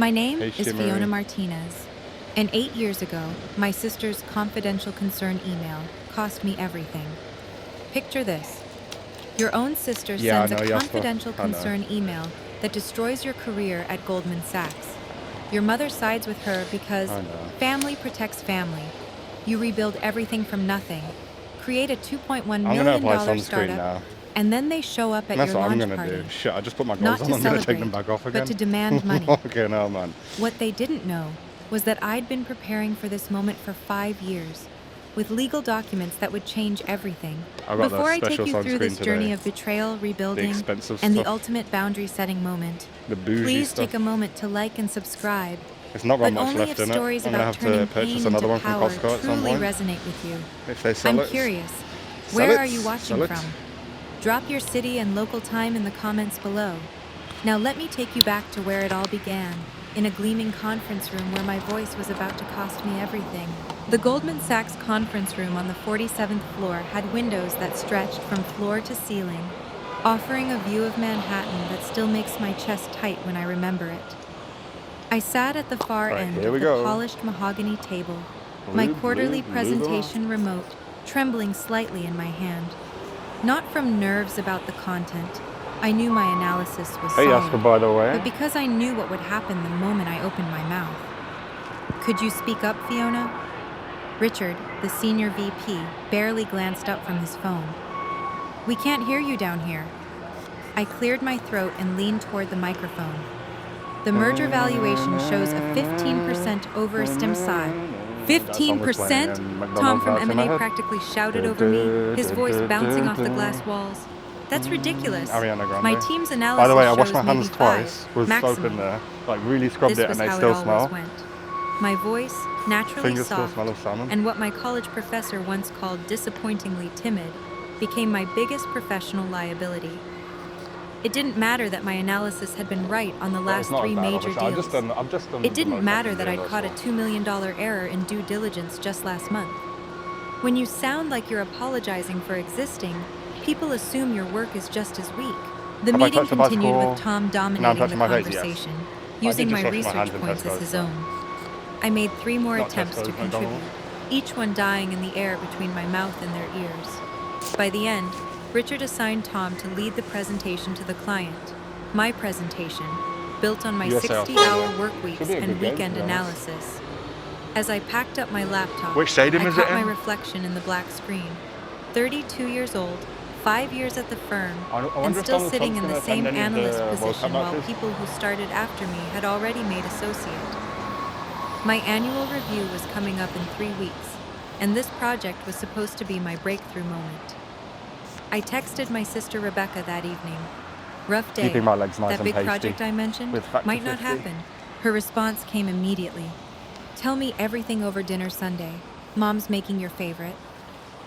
My name Hey, is Fiona Shimmery. Martinez, and 8 years ago, my sister's confidential concern email cost me everything. Picture this. Your own sister Yeah, I sends a know, Jasper. confidential I know. concern email that destroys your career at Goldman Sachs. Your mother sides with her because I know. family protects family. You rebuild everything from nothing, create a $2.1 I'm gonna million apply sunscreen startup, now. and then they show up And at that's your what I'm launch gonna do. party, Shit, I just put my gloves not on. to I'm gonna take them celebrate, back off but again. to demand money. Fucking hell, man. What they didn't know was that I'd been preparing for this moment for 5 years, with legal documents that would change everything. I got the Before I special take you through sunscreen this journey today. of betrayal, The rebuilding, expensive and the stuff. ultimate boundary-setting moment, The bougie please stuff. take a moment to like and subscribe. It's not got But much only left if in it. stories I'm gonna about have to turning purchase pain another into one from power Costco at some truly point. resonate with you. If they sell I'm it. curious, Sell where it. are you Sell watching it. from? Drop your city and local time in the comments below. Now let me take you back to where it all began, in a gleaming conference room where my voice was about to cost me everything. The Goldman Sachs conference room on the 47th floor had windows that stretched from floor to ceiling, offering a view of Manhattan that still makes my chest tight when I remember it. I sat at the far Right, end here of we the go. polished mahogany table, my quarterly presentation remote trembling slightly in my hand. Not from nerves about the content. I knew my analysis was Hey, solid, Jasper, by the way. but because I knew what would happen the moment I opened my mouth. Could you speak up, Fiona? Richard, the senior VP, barely glanced up from his phone. We can't hear you down here. I cleared my throat and leaned toward the microphone. The merger valuation shows a 15% overestimate sigh. 15%? Tom from M&A practically shouted over me, his voice bouncing off the glass walls. That's ridiculous. Ariana Grande. My team's By analysis the way, I shows washed my maybe hands 5, twice with soap in maximum. there. Like, really scrubbed This it was and they how still it always smell. went. My voice, naturally Fingers still soft, smell of salmon. and what my college professor once called disappointingly timid, became my biggest professional liability. It didn't matter that my analysis had been right on the last 3 major deals. I've just done It didn't matter that I'd caught a $2 million error in due diligence just last month. When you sound like you're apologizing for existing, people assume your work is just as weak. The Have I meeting touched a continued bicycle? with Tom Now I'm dominating the touching my face, yes. conversation, I using did my just wash my research hands in points as Tesco's, his so- own. I made 3 more Not attempts to Tesco's, contribute, McDonald's. each one dying in the air between my mouth and their ears. By the end, Richard assigned Tom to lead the presentation to the client. My presentation, built on my USA 60-hour work weeks Should be a and good game, weekend to be honest. analysis. As I packed up my laptop, Which stadium I is it caught my in? reflection in the black screen. 32 years old, 5 years at the firm, I and wonder if still Donald sitting Trump's in the gonna same attend any of analyst the World Cup position while matches. people who started after me had already made associate. My annual review was coming up in 3 weeks, and this project was supposed to be my breakthrough moment. I texted my sister Rebecca that evening. Rough day. Keeping my legs nice That and big pasty project I mentioned with Factor might not 50. happen. Her response came immediately. Tell me everything over dinner Sunday. Mom's making your favorite.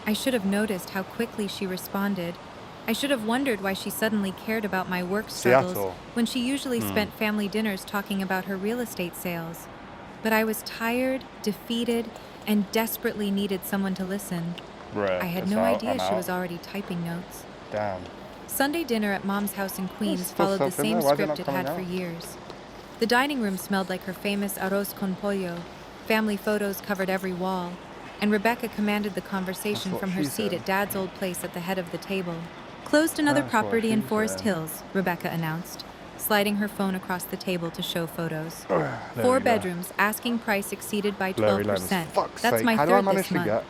I should have noticed how quickly she responded. I should have wondered why she suddenly cared about my work struggles Seattle. when she usually spent family dinners talking about her real estate sales. But I was tired, defeated, and desperately needed someone to listen. Bruh, I had it's no out, idea I'm she out. was already typing notes. Damn. Sunday dinner at Mom's house in Queens still followed the stuff in same there. Why is it script not it coming had for out? years. The dining room smelled like her famous arroz con pollo. Family photos covered every wall, and Rebecca commanded the conversation That's what from her she seat said. at Dad's old place at the head of the table. Closed another That's what property in she Forest said. Hills, Rebecca announced, sliding her phone across the table to show photos. There 4 we go. bedrooms, asking price exceeded by Blurry lens. 12%. Fuck's That's sake. my How do I third manage this to month. get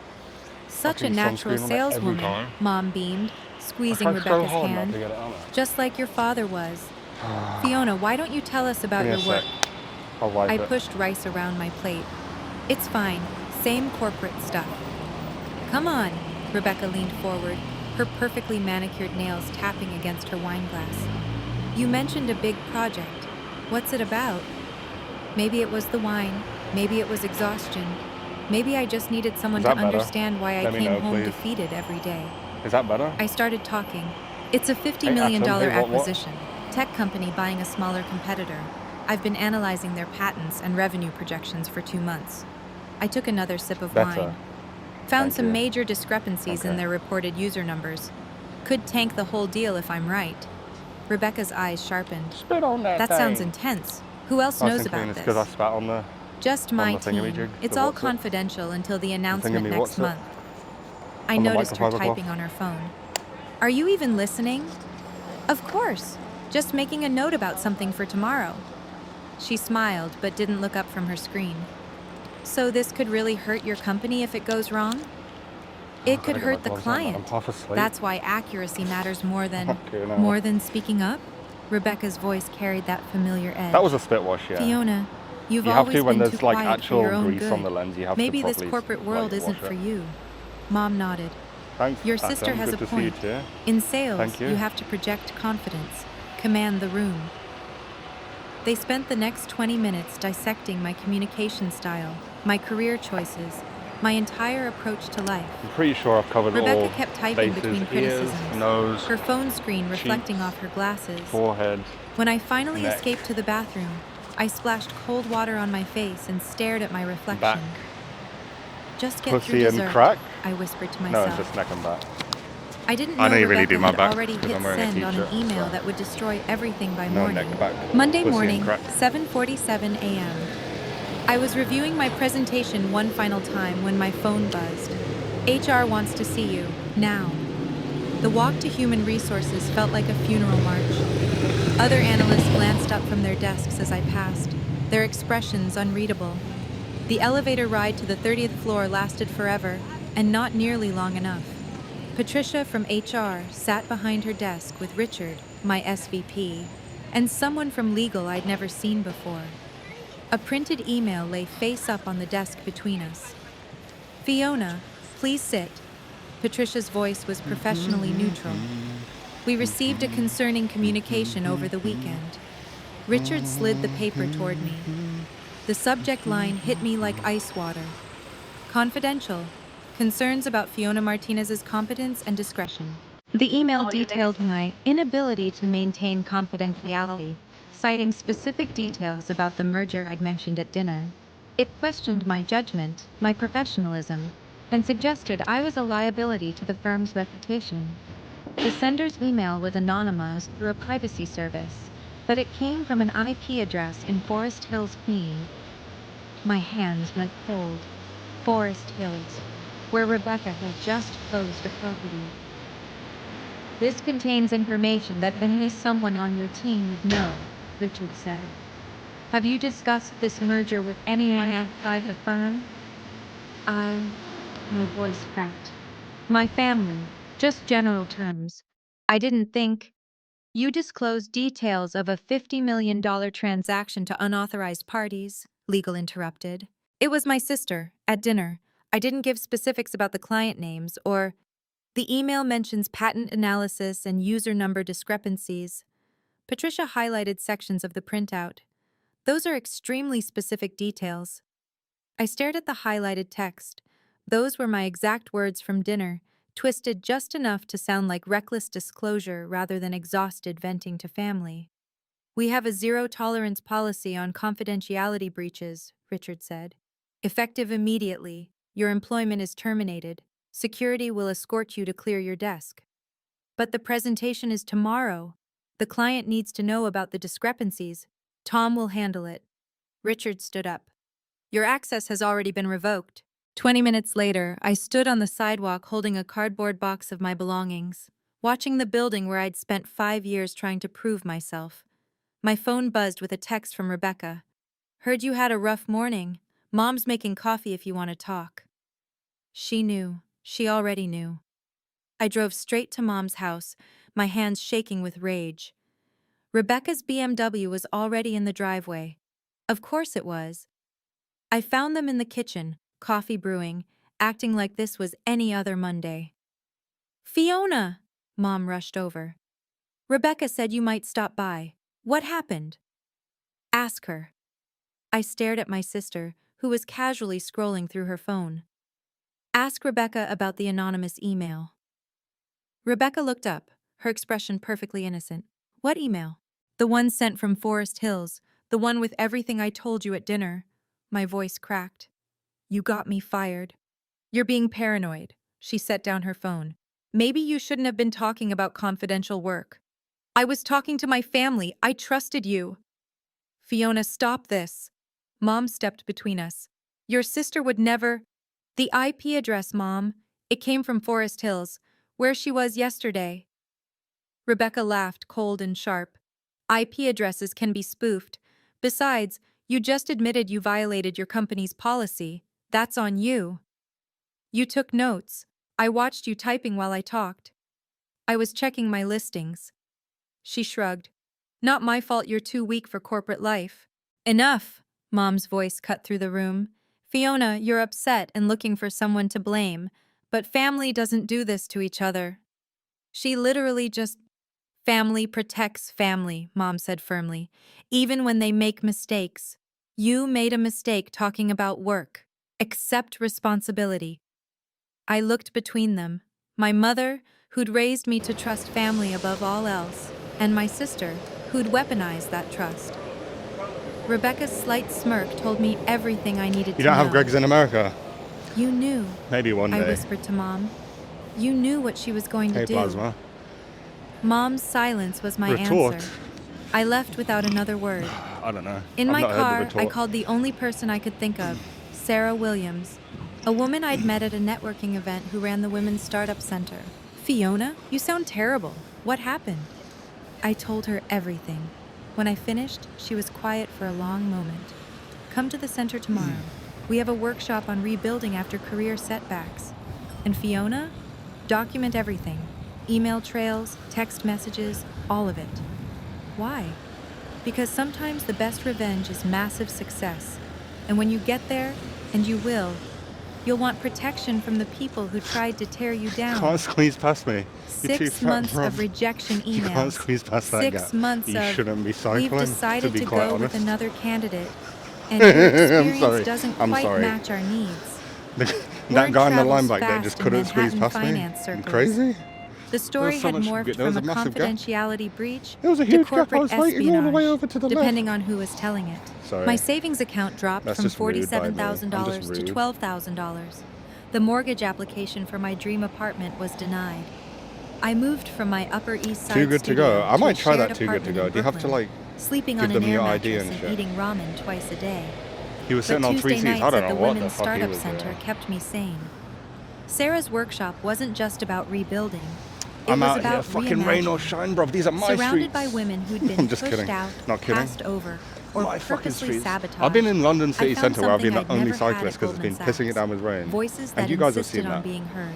Such a fucking natural sunscreen on it every saleswoman, time? Mom beamed, I squeezing tried so Rebecca's hard not hand. to get it on it. Just like your father was. Fiona, why don't you tell us about Give your me a work? sec. I'll wipe I it. pushed rice around my plate. It's fine. Same corporate stuff. Come on. Rebecca leaned forward, her perfectly manicured nails tapping against her wine glass. You mentioned a big project. What's it about? Maybe it was the wine. Maybe it was exhaustion. Maybe I just needed someone Is to that better? understand why I Let me came know, home please. defeated every day. Is that better? I started talking. It's a $50 Hey, million Atom, hey, what? acquisition. Tech company buying a smaller competitor. I've been analyzing their patents and revenue projections for 2 months. I took another sip of Better. wine. Found Thank some you. major discrepancies in Okay. their reported user numbers. Could tank the whole deal if I'm right. Rebecca's eyes sharpened. Spit on that That sounds thing. intense. Who else I was knows thinking about it's because I this? spat on the Just on my the thingamajig. team. It's The all what's it? confidential until the announcement thingamajig, next what's it? month. I On the noticed her microfiber cloth. typing on her phone. Are you even listening? Of course. Just making a note about something for tomorrow. She smiled, but didn't look up from her screen. So this could really hurt your company if it goes wrong? It could Gotta get my hurt the gloves on, man. I'm client. half asleep. That's why accuracy matters more than Okay, now. more than speaking up. Rebecca's voice carried that familiar edge. That was a spit wash, yeah. Fiona, you've You have always to when been too there's like quiet for actual your own grease good. on the lens. You have Maybe to this properly corporate like, world wash isn't for it. you. Mom nodded. Thanks. Your Atom. sister has Good a to see you point. too. In sales, Thank you. you have to project confidence, command the room. They spent the next 20 minutes dissecting my communication style, my career choices, my entire approach to life. I'm pretty sure I've covered Rebecca all kept typing bases, between ears, criticisms, nose, her phone screen reflecting cheeks, off her glasses. forehead. When I finally neck, escaped to the bathroom, I splashed cold water on my face and stared at my reflection. back, Just get through pussy and dessert, crack. I whispered to No, myself. it's just neck and back. I didn't I know don't really Rebecca do my had back already because hit I'm wearing a send on an t-shirt, email so that would destroy everything by no morning. neck, back. Monday Pussy and morning, crack. 7:47 a.m. I was reviewing my presentation one final time when my phone buzzed. HR wants to see you, now. The walk to Human Resources felt like a funeral march. Other analysts glanced up from their desks as I passed, their expressions unreadable. The elevator ride to the 30th floor lasted forever, and not nearly long enough. Patricia from HR sat behind her desk with Richard, my SVP, and someone from legal I'd never seen before. A printed email lay face up on the desk between us. Fiona, please sit. Patricia's voice was professionally neutral. We received a concerning communication over the weekend. Richard slid the paper toward me. The subject line hit me like ice water. Confidential. Concerns about Fiona Martinez's competence and discretion. The email detailed my inability to maintain confidentiality, citing specific details about the merger I'd mentioned at dinner. It questioned my judgment, my professionalism, and suggested I was a liability to the firm's reputation. The sender's email was anonymous through a privacy service, but it came from an IP address in Forest Hills, Queens. My hands went cold. Forest Hills, where Rebecca had just closed a property. This contains information that only someone on your team would know, Richard said. Have you discussed this merger with anyone outside the firm? My voice cracked. My family, just general terms. I didn't think. You disclosed details of a $50 million transaction to unauthorized parties, legal interrupted. It was my sister, at dinner. I didn't give specifics about the client names or the email mentions patent analysis and user number discrepancies. Patricia highlighted sections of the printout. Those are extremely specific details. I stared at the highlighted text. Those were my exact words from dinner, twisted just enough to sound like reckless disclosure rather than exhausted venting to family. We have a zero-tolerance policy on confidentiality breaches, Richard said. Effective immediately, your employment is terminated. Security will escort you to clear your desk. But the presentation is tomorrow. The client needs to know about the discrepancies. Tom will handle it. Richard stood up. Your access has already been revoked. 20 minutes later, I stood on the sidewalk holding a cardboard box of my belongings, watching the building where I'd spent 5 years trying to prove myself. My phone buzzed with a text from Rebecca. Heard you had a rough morning. Mom's making coffee if you want to talk. She knew. She already knew. I drove straight to Mom's house, my hands shaking with rage. Rebecca's BMW was already in the driveway. Of course it was. I found them in the kitchen, coffee brewing, acting like this was any other Monday. Fiona! Mom rushed over. Rebecca said you might stop by. What happened? Ask her. I stared at my sister, who was casually scrolling through her phone. Ask Rebecca about the anonymous email. Rebecca looked up, her expression perfectly innocent. What email? The one sent from Forest Hills, the one with everything I told you at dinner. My voice cracked. You got me fired. You're being paranoid. She set down her phone. Maybe you shouldn't have been talking about confidential work. I was talking to my family. I trusted you. Fiona, stop this. Mom stepped between us. Your sister would never. The IP address, Mom. It came from Forest Hills, where she was yesterday. Rebecca laughed, cold and sharp. IP addresses can be spoofed. Besides, you just admitted you violated your company's policy. That's on you. You took notes. I watched you typing while I talked. I was checking my listings. She shrugged. Not my fault you're too weak for corporate life. Enough, Mom's voice cut through the room. Fiona, you're upset and looking for someone to blame, but family doesn't do this to each other. She literally just... Family protects family, Mom said firmly, even when they make mistakes. You made a mistake talking about work. Accept responsibility. I looked between them. My mother, who'd raised me to trust family above all else, and my sister, who'd weaponized that trust. Rebecca's slight smirk told me everything I needed to know. You don't have Greg's in America? You knew, Maybe one day. I whispered to Mom. You knew what she was going to Hey, do. Plasma. Mom's silence was my Retort. answer. I left without another word. I don't know. In I've my not heard the car, I retort. called the only person I could think of, Sarah Williams, a woman I'd met at a networking event who ran the Women's Startup Center. Fiona, you sound terrible. What happened? I told her everything. When I finished, she was quiet for a long moment. Come to the center tomorrow. We have a workshop on rebuilding after career setbacks. And Fiona, document everything. Email trails, text messages, all of it. Why? Because sometimes the best revenge is massive success. And when you get there, and you will, you'll want protection from the people who tried to tear you down. Can't squeeze past me. You're too 6 fat, months bruv. of rejection emails. You can't squeeze past that gap. 6 months You of, shouldn't be cycling, we've decided to be to quite go honest. with another candidate, and your experience sorry. doesn't I'm quite sorry. match our needs. that Word guy in the travels line back there fast just in couldn't squeeze Manhattan past me. finance You circles. crazy? The story so had much- morphed there was from a a massive gap. confidentiality breach There was a to huge gap. I corporate was waiting all the way over to the left. depending on who was telling it. Sorry. My savings account dropped That's from just rude by me. I'm just $47,000 to rude. $12,000. The mortgage application for my dream apartment was denied. I moved from my Upper East Side Too good to studio go. I might a try shared that Too Good to apartment Go. in Do you have to Brooklyn, like sleeping give on them an air your ID mattress and and shit? eating ramen twice a day. He was But sitting on three Tuesday seats. nights I don't at know the what the Women's fuck he Startup was Center doing. kept me sane. Sarah's workshop wasn't just about rebuilding. It I'm was out here, about fucking rain or reimagining. shine, bro. These are my Surrounded streets. by women who'd I'm been just pushed kidding. out, Not kidding. passed over, or My fucking purposely streets. sabotaged. I've been in London I city found centre where I've been the something I'd only never had cyclist at because it's been Goldman pissing it Sachs. down with rain. Voices that And you guys have insisted seen on that. being heard.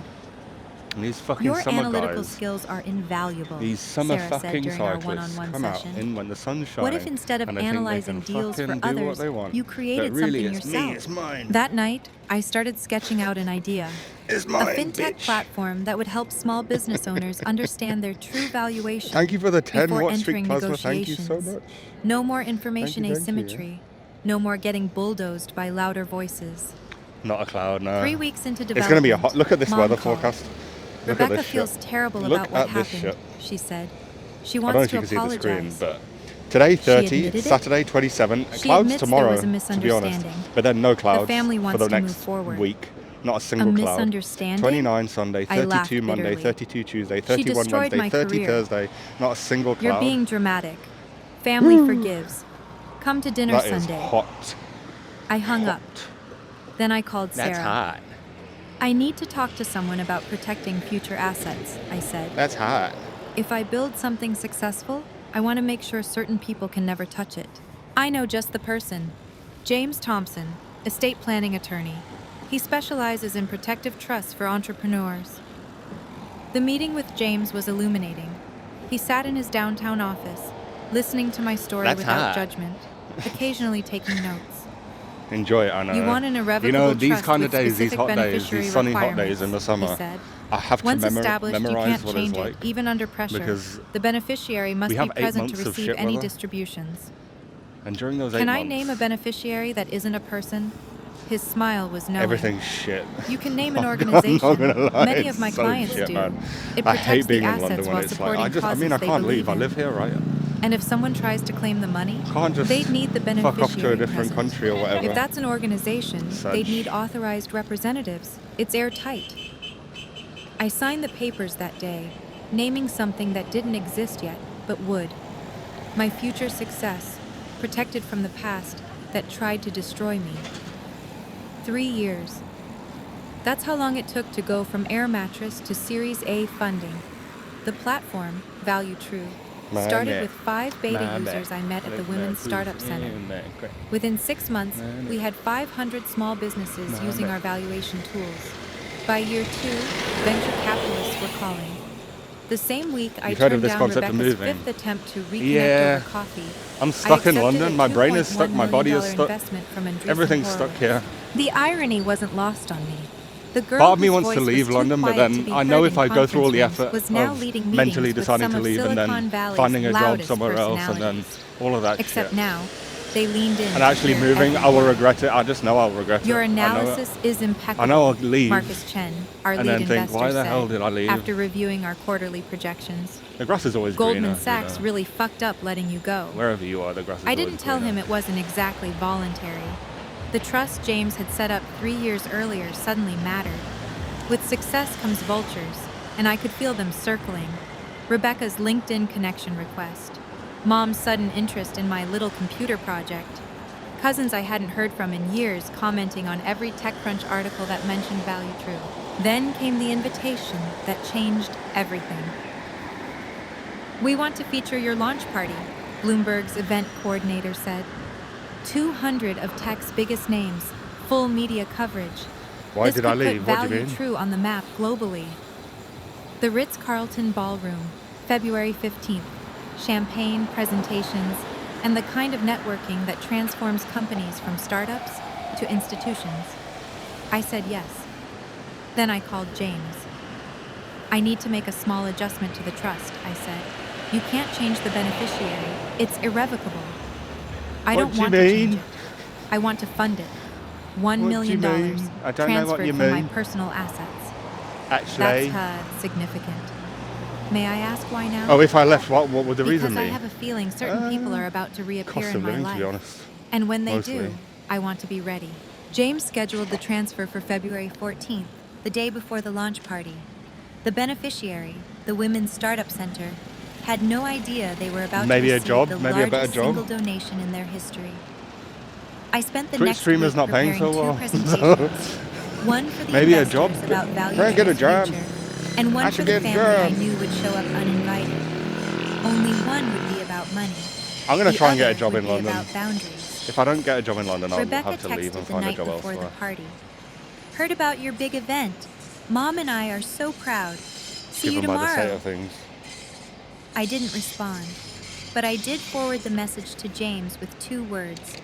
And these fucking Your summer analytical guys, skills are invaluable, these summer Sarah said fucking during our cyclists one-on-one come out session. in when the sun's shining. What if instead of and they think they analyzing can deals for fucking do what others, they want, you created but really something it's yourself? Me, it's mine. That night, I started sketching out an idea. It's A mine, fintech bitch. platform that would help small business owners understand their true valuation Thank you for the 10 before watt streak entering plasma. Thank you negotiations. so much. No more information Thank you. asymmetry. No more getting bulldozed by louder voices. Not a cloud, no. 3 weeks into development, It's going to be a hot. Look at this Mom weather called. forecast. Look Rebecca at this feels shit. terrible Look about what at this happened, shit. she said. She I don't know wants if to you can see the screen, apologize. but today 30, admitted it. Saturday 27, She clouds admits there tomorrow, was a to be honest. misunderstanding. But then no clouds family for wants the to move next forward. week. Not a A single cloud. misunderstanding? 29 Sunday, I laughed 32 Monday, bitterly. 32 Tuesday, She 31 destroyed Wednesday, my 30 career. Thursday. Not a single cloud. You're being dramatic. Family forgives. Come to dinner That is Sunday. hot. I hung up. Then I called Sarah. That's hot. I need to talk to someone about protecting future assets, I said. That's hot. If I build something successful, I want to make sure certain people can never touch it. I know just the person. James Thompson, estate planning attorney. He specializes in protective trusts for entrepreneurs. The meeting with James was illuminating. He sat in his downtown office, listening to my story That's without hot. judgment, occasionally taking notes. Enjoy it, I know. You want an irrevocable You know, these trust kind of with days, these specific hot days, beneficiary these sunny hot requirements, days in the he summer, said. I have to Once established, you memorize can't what change it's it, like. even under pressure. Because The beneficiary must we be have 8 present to months of receive shit any weather. distributions. And during those 8 Can months, I name a beneficiary that isn't a person? His smile was knowing. everything's shit. You can name an I'm not organization. gonna lie, Many it's of my so clients shit, do. man. It I protects hate being the in London assets when while it's like, supporting I causes I they can't believe leave. I in. live here, right? And if someone tries to claim the money, Can't just they'd need the beneficiary fuck off to a different present. country or whatever. If that's an organization, Such. they'd need authorized representatives. It's airtight. I signed the papers that day, naming something that didn't exist yet, but would. My future success, protected from the past that tried to destroy me. 3 years. That's how long it took to go from Air Mattress to Series A funding. The platform, Value True, started with 5 beta users I met at the Women's Startup Center. Within 6 months, we had 500 small businesses using our valuation tools. By year 2, venture capitalists were calling. The same week, I You've heard of turned this down concept of Rebecca's moving? 5th attempt to reconnect Yeah. over coffee. I'm I stuck in accepted London. a My brain is stuck. $2.1 My body is million stuck. investment from Andreessen Everything's stuck Horowitz. here. The irony wasn't lost on me. The girl Part of me whose wants to voice was leave too London, but quiet to then be I know heard if in I go through all the conference effort rooms, was now of leading meetings mentally with deciding some to of leave and Silicon then Valley's finding a job loudest somewhere else and then personalities. all of that Except shit. now, they leaned in. And actually to hear moving, every I will word. regret it. I just know I'll regret Your it. I know it. analysis is impeccable. I know I'll leave Marcus Chen, our and lead then think, investor, why the said, hell did I leave? after reviewing our quarterly projections. The grass is always Goldman greener. Sachs you know. really fucked up letting you go. Wherever you are, the grass is I always didn't tell greener. him it wasn't exactly voluntary. The trust James had set up 3 years earlier suddenly mattered. With success comes vultures, and I could feel them circling. Rebecca's LinkedIn connection request. Mom's sudden interest in my little computer project. Cousins I hadn't heard from in years commenting on every TechCrunch article that mentioned Value True. Then came the invitation that changed everything. We want to feature your launch party, Bloomberg's event coordinator said. 200 of tech's biggest names, full media coverage. Why This did I could put leave? What do you Value mean? True on the map globally. The Ritz-Carlton Ballroom, February 15th. Champagne, presentations, and the kind of networking that transforms companies from startups to institutions. I said yes. Then I called James. I need to make a small adjustment to the trust, I said. You can't change the beneficiary. It's irrevocable. I What don't do you want to change mean? it. I want to fund it. $1 What do you million mean? I don't know what transferred you from my mean. personal assets. Actually. That's significant. May I ask why now? Oh, if I left, what would the reason Because I be? have a feeling certain people are about to reappear Cost in of my living, life. to be honest. And when they Mostly. do, I want to be ready. James scheduled the transfer for February 14th, the day before the launch party. The beneficiary, the Women's Startup Center, had no idea they were about Maybe to a receive job, the maybe a better largest job. single donation in their history. I spent the Twitch next streamers week not paying preparing so well. 2 presentations. One for the Maybe a investors job. about Value Try and get a True's job. future, and one I for should the get a family I job. knew would show up uninvited. Only one would be about money. I'm going to The try and get a other job would in be London. about boundaries. If I don't get a job in London, I'll Rebecca have to leave texted and the find a night job before elsewhere. the party. Heard about your big event. Mom and I are so proud. See you Given by the state tomorrow. of things. I didn't respond, but I did forward the message to James with 2 words.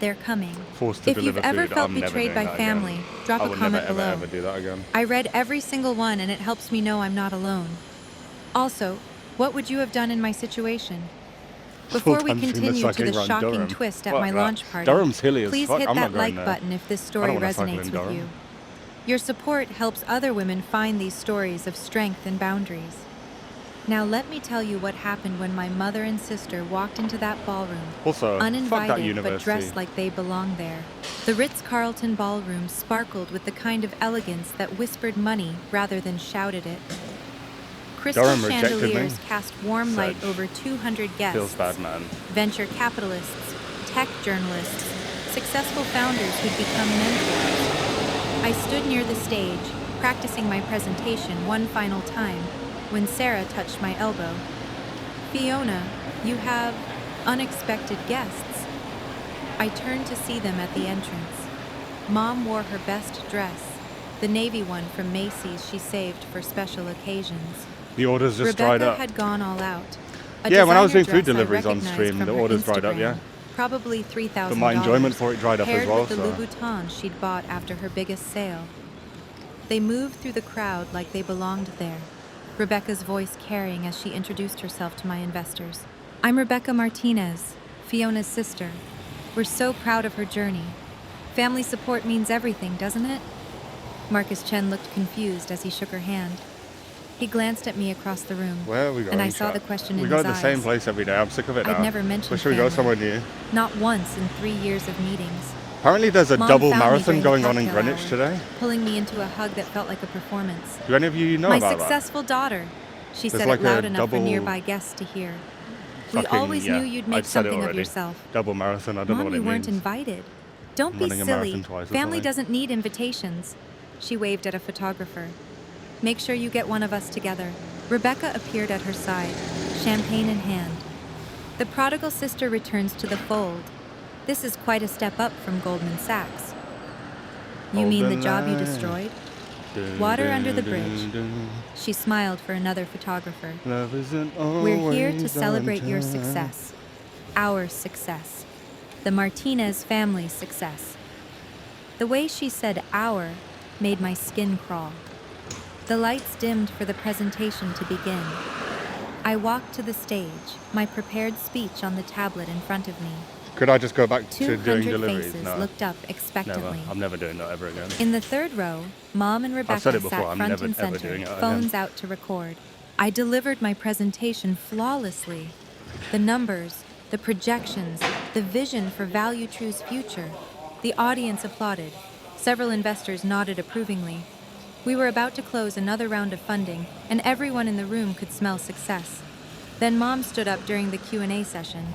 They're coming. Forced to If you've deliver ever food, felt I'm never betrayed doing by that family, again. drop I a would comment never, below. ever do that again. I read every single one and it helps me know I'm not alone. Also, what would you have done in my situation? Before we Full-time streamer continue to the cycling around shocking Durham. twist at Fuck my that. launch party, Durham's hilly as please fuck. hit I'm that not going like there. button if this I story don't wanna cycle resonates in with Durham. you. Your support helps other women find these stories of strength and boundaries. Now let me tell you what happened when my mother and sister walked into that ballroom, Also, fuck that uninvited but university. dressed like they belonged there. The Ritz-Carlton Ballroom sparkled with the kind of elegance that whispered money rather than shouted it. Crystal Durham rejected me. chandeliers cast warm light Sedge. over 200 guests. Feels bad, man. Venture capitalists, tech journalists, successful founders who'd become mentors. I stood near the stage, practicing my presentation one final time, when Sarah touched my elbow. Fiona, you have unexpected guests. I turned to see them at the entrance. Mom wore her best dress, the navy one from Macy's she saved for special occasions. The orders just Rebecca dried up. had gone all out. A Yeah, when I was designer doing food dress I deliveries on recognized stream, from the her orders dried up, Instagram. yeah. Probably $3,000. But my enjoyment for it dried up as paired well, with the so- Louboutins she'd bought after her biggest sale. They moved through the crowd like they belonged there, Rebecca's voice carrying as she introduced herself to my investors. I'm Rebecca Martinez, Fiona's sister. We're so proud of her journey. Family support means everything, doesn't it? Marcus Chen looked confused as he shook her hand. He glanced at me across the room, Where are we going? and I saw chat? the question in We his go to the eyes. same place every day. I'm sick of it now. I'd never mentioned Where should we go family. somewhere new? Not once in 3 years of meetings. Apparently there's a Mom double found me marathon during the going on in cocktail Greenwich hour, today. pulling me into a hug that felt like a performance. Do any of you know My about successful daughter, she There's said like it loud a enough for double- nearby guests to hear. We Fucking, always yeah, knew you'd make I'd said it something of already. yourself. Double marathon, I don't know Mom, what you it weren't means. invited. Don't be Running a silly. marathon twice or Family something. doesn't need invitations. She waved at a photographer. Make sure you get one of us together. Rebecca appeared at her side, champagne in hand. The prodigal sister returns to the fold. This is quite a step up from Goldman Sachs. You Hold mean the the job you line. destroyed? Dun, Water dun, under the dun, bridge. dun. She smiled for another photographer. Love isn't We're here to always celebrate on your time. success. Our success. The Martinez family's success. The way she said our made my skin crawl. The lights dimmed for the presentation to begin. I walked to the stage, my prepared speech on the tablet in front of me. Could I just go back to doing 200 deliveries? faces No, looked up never. expectantly. I'm never doing that ever again. In the third row, Mom and Rebecca said it before, sat I'm front never, and ever center, doing it again. phones out to record. I delivered my presentation flawlessly. The numbers, the projections, the vision for Value True's future. The audience applauded. Several investors nodded approvingly. We were about to close another round of funding, and everyone in the room could smell success. Then Mom stood up during the Q&A session.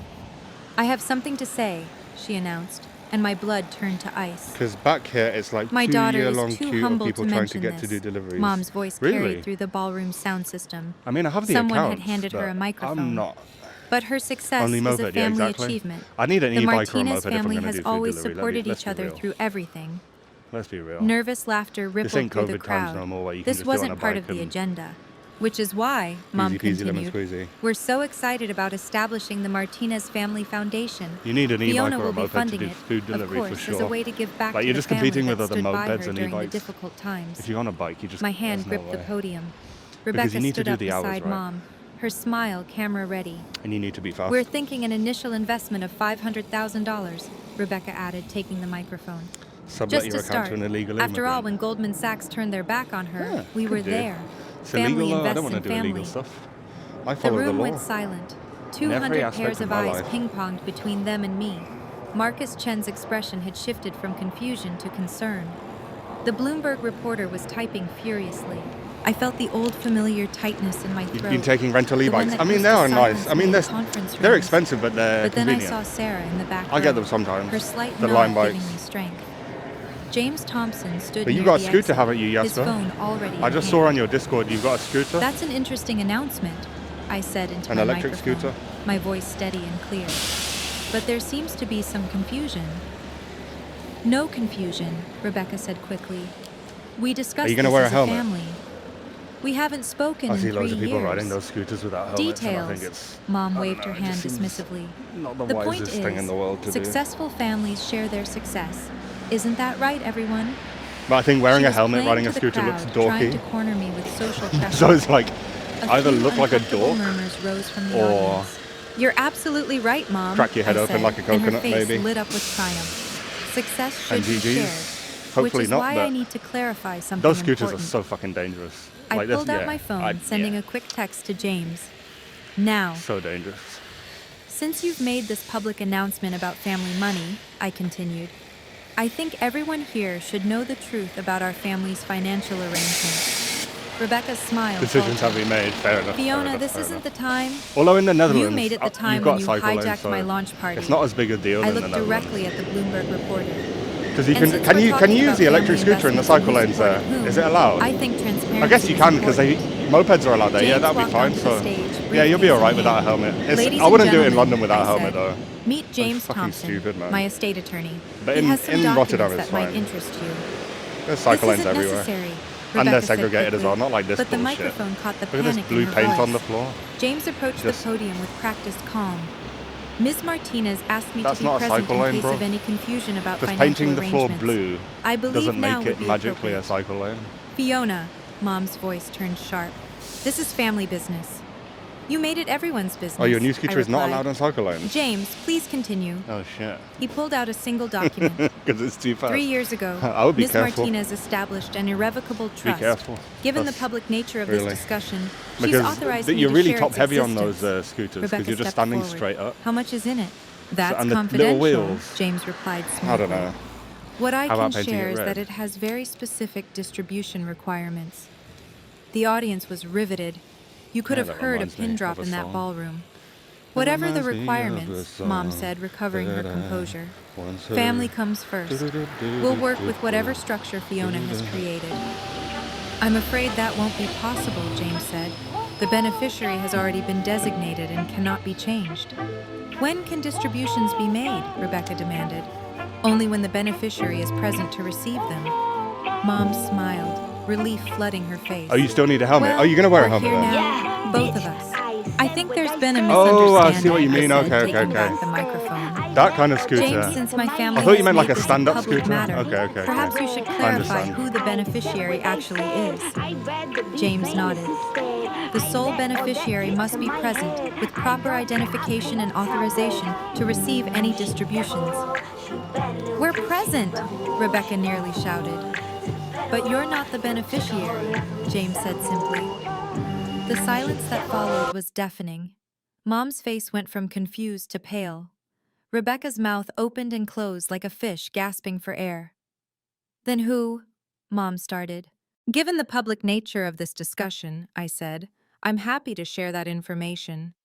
I have something to say, she announced, and my blood turned to ice. Because back here, it's like My daughter is two-year-long too queue of humble people to trying mention to get to this. do deliveries. Mom's voice Really? carried through the ballroom sound system. I mean, I have the Someone accounts, had handed her but a microphone. I'm not. But her success Only is moped, a yeah, family exactly. achievement. I need an The e-bike or a Martinez moped if I'm family gonna has do food always delivery. supported Let's each be other real. through everything. Let's be real. Nervous laughter rippled ain't through the COVID times crowd. no more where you can This just get on a wasn't part bike of the and agenda. Which is why, Mom Easy peasy lemon continued, squeezy. we're so excited about establishing the Martinez Family Foundation. You need an e-bike Fiona or a will be moped to funding do it, food delivery of for course, sure. as a way to give back Like, to you're the just family competing that with other stood by mopeds her and during the e-bikes. difficult times. If you're on a bike, you just My hand there's no gripped the way. podium. Because Rebecca you need to stood do up the hours, beside right? Mom, her smile camera ready. And you need to be fast. We're thinking an initial investment of $500,000, Rebecca added, taking the microphone. Sublet Just your to account start, to an illegal after all, immigrant. when Goldman Sachs turned their back on her, Yeah, we could were do. there. It's Family illegal though. I invests don't want in to do family. illegal stuff. I The follow the room law. went silent. In every 200 aspect pairs of of my eyes life. ping-ponged between them and me. Marcus Chen's expression had shifted from confusion to concern. The Bloomberg reporter was typing furiously. I felt the old familiar tightness in my throat. You've been taking rental the one e-bikes. that I mean, used they to are nice. silence I mean, me in they're conference they're rooms. expensive, but they're But then I convenient. saw Sarah in the back I get row, them sometimes. her slight The nod Lime giving bikes. me strength. James Thompson stood But you near got a the scooter, exit, haven't you, his Jasper? phone already I in just hand. saw on your Discord you've got a scooter. That's an interesting announcement, I said into An my electric microphone, scooter? my voice steady and clear. But there seems to be some confusion. No confusion, Rebecca said quickly. We discussed Are you gonna this wear a as helmet? family. We haven't spoken I see in 3 loads of people years. riding those scooters without helmets, and I Details. think it's Mom I waved don't her know, it hand just seems dismissively. not the The point wisest thing in the world to is, do. successful families share their success. Isn't that right, everyone? But I think wearing She a was helmet, playing riding to a the scooter looks crowd, trying to dorky. corner me with social pressure. So it's like A either few look like a uncomfortable dork murmurs rose from the or audience. You're absolutely right, Mom. crack your head I open said, like a and her coconut, face maybe. lit up with triumph. Success should And be GGs. shared. Hopefully which is not, why I but need to clarify something those scooters important. are so fucking dangerous. I Like, that's- pulled out yeah, my phone, sending a quick text to James. Now, So dangerous. since you've made this public announcement about family money, I continued, I think everyone here should know the truth about our family's financial arrangements. Rebecca's smile Decisions have faltered. to be made. Fair enough. fair Fiona, enough, this fair isn't enough. the time. Although in the Netherlands, You made it the time you've got when you cycle lanes, hijacked so my launch party. It's not as big a deal I in the looked Netherlands. directly at the Bloomberg reporter. Because you And can since we're you talking use about the electric family scooter in the investments cycle and lanes who there? supported whom, Is it allowed? I think transparency I guess you is can because important. mopeds are allowed there. Yeah, James that'd be walked fine. onto So the stage, yeah, you'll be briefcase alright in without a hand. helmet. Ladies I wouldn't and do it in gentlemen, London without a I helmet said, though. Meet James fucking Thompson, stupid, man. my estate attorney. But He in- has some in documents Rotterdam, that it's might fine. interest you. There's cycle This lanes isn't everywhere. necessary, And they're Rebecca said segregated as quickly, well, not like this but the bullshit. microphone caught the Look at panic this blue in her paint voice. on the floor. James approached Just- the podium with practiced calm. Ms. Martinez asked me That's to be not a present cycle in lane, case bro. of any confusion about Just financial painting the floor arrangements. blue I believe doesn't now make would it be magically a appropriate. cycle lane. Fiona, Mom's voice turned sharp. This is family business. You made it everyone's business. Oh, your new I scooter is not replied. allowed on cycle lanes? James, please continue. Oh shit. He pulled out a single document. Because it's too fast. 3 years ago, I would be Ms. careful. Martinez established an irrevocable trust. careful. Given the That's- public nature of really. this discussion, she's Because authorized me you're to really share top its heavy on existence. those scooters because Rebecca you're just stepped standing forward. straight up. How much is in it? That's and the little confidential, wheels. James replied smoothly. I don't know. What I How can about painting share it is red? that it has very specific distribution requirements. The audience was riveted. You could Yeah, have that heard a reminds me pin of drop a in that song. ballroom. Whatever the requirements, Mom said, recovering her composure. Family comes first. We'll work with whatever structure Fiona has created. I'm afraid that won't be possible, James said. The beneficiary has already been designated and cannot be changed. When can distributions be made? Rebecca demanded. Only when the beneficiary is present to receive them. Mom smiled, relief flooding her face. Oh, you still need a helmet. Well, Oh, you're gonna wear a we're helmet here then. now, both of us. I think there's been a misunderstanding. Oh, I see what you mean. I said, Okay, taking okay. back the microphone. That kind of scooter. James, since my family I thought you has meant like made a this stand-up public scooter. matter, Okay. perhaps you should I clarify understand. who the beneficiary actually is. James nodded. The sole beneficiary must be present with proper identification and authorization to receive any distributions. We're present, Rebecca nearly shouted. But you're not the beneficiary, James said simply. The silence that followed was deafening. Mom's face went from confused to pale. Rebecca's mouth opened and closed like a fish gasping for air. Then who? Mom started. Given the public nature of this discussion, I said, I'm happy to share that information.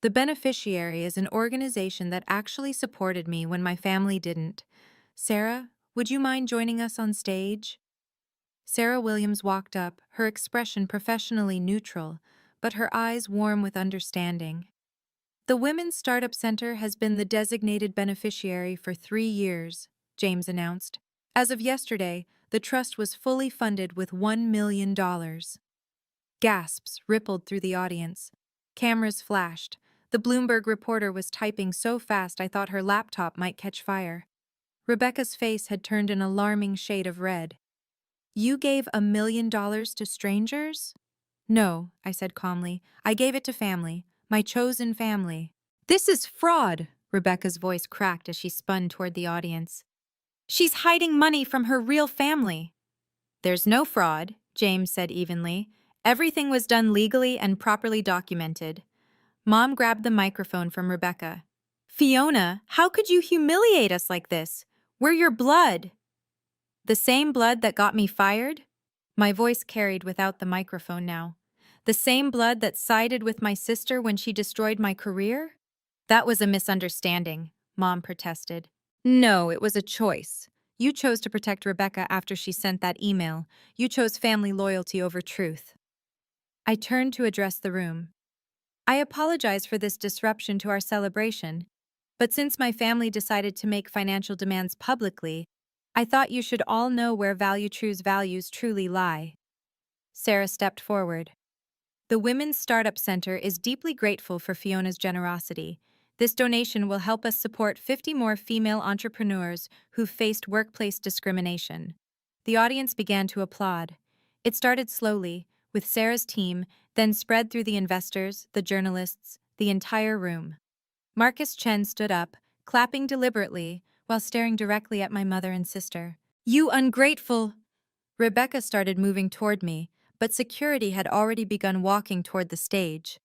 The beneficiary is an organization that actually supported me when my family didn't. Sarah, would you mind joining us on stage? Sarah Williams walked up, her expression professionally neutral, but her eyes warm with understanding. The Women's Startup Center has been the designated beneficiary for 3 years, James announced. As of yesterday, the trust was fully funded with $1 million. Gasps rippled through the audience. Cameras flashed. The Bloomberg reporter was typing so fast I thought her laptop might catch fire. Rebecca's face had turned an alarming shade of red. You gave $1 million to strangers? No, I said calmly. I gave it to family. My chosen family. This is fraud, Rebecca's voice cracked as she spun toward the audience. She's hiding money from her real family. There's no fraud, James said evenly. Everything was done legally and properly documented. Mom grabbed the microphone from Rebecca. Fiona, how could you humiliate us like this? We're your blood. The same blood that got me fired? My voice carried without the microphone now. The same blood that sided with my sister when she destroyed my career? That was a misunderstanding, Mom protested. No, it was a choice. You chose to protect Rebecca after she sent that email. You chose family loyalty over truth. I turned to address the room. I apologize for this disruption to our celebration, but since my family decided to make financial demands publicly, I thought you should all know where ValueTrue's values truly lie. Sarah stepped forward. The Women's Startup Center is deeply grateful for Fiona's generosity. This donation will help us support 50 more female entrepreneurs who've faced workplace discrimination. The audience began to applaud. It started slowly, with Sarah's team, then spread through the investors, the journalists, the entire room. Marcus Chen stood up, clapping deliberately, while staring directly at my mother and sister. You ungrateful! Rebecca started moving toward me, but security had already begun walking toward the stage.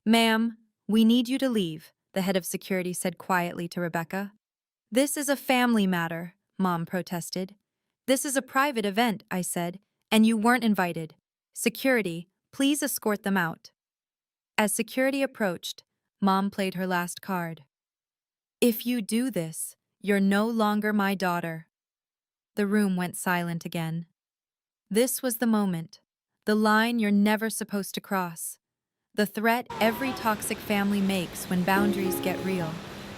Ma'am, we need you to leave, the head of security said quietly to Rebecca. This is a family matter, Mom protested. This is a private event, I said, and you weren't invited. Security, please escort them out. As security approached, Mom played her last card. If you do this, you're no longer my daughter. The room went silent again. This was the moment. The line you're never supposed to cross. The threat every toxic family makes when boundaries get real.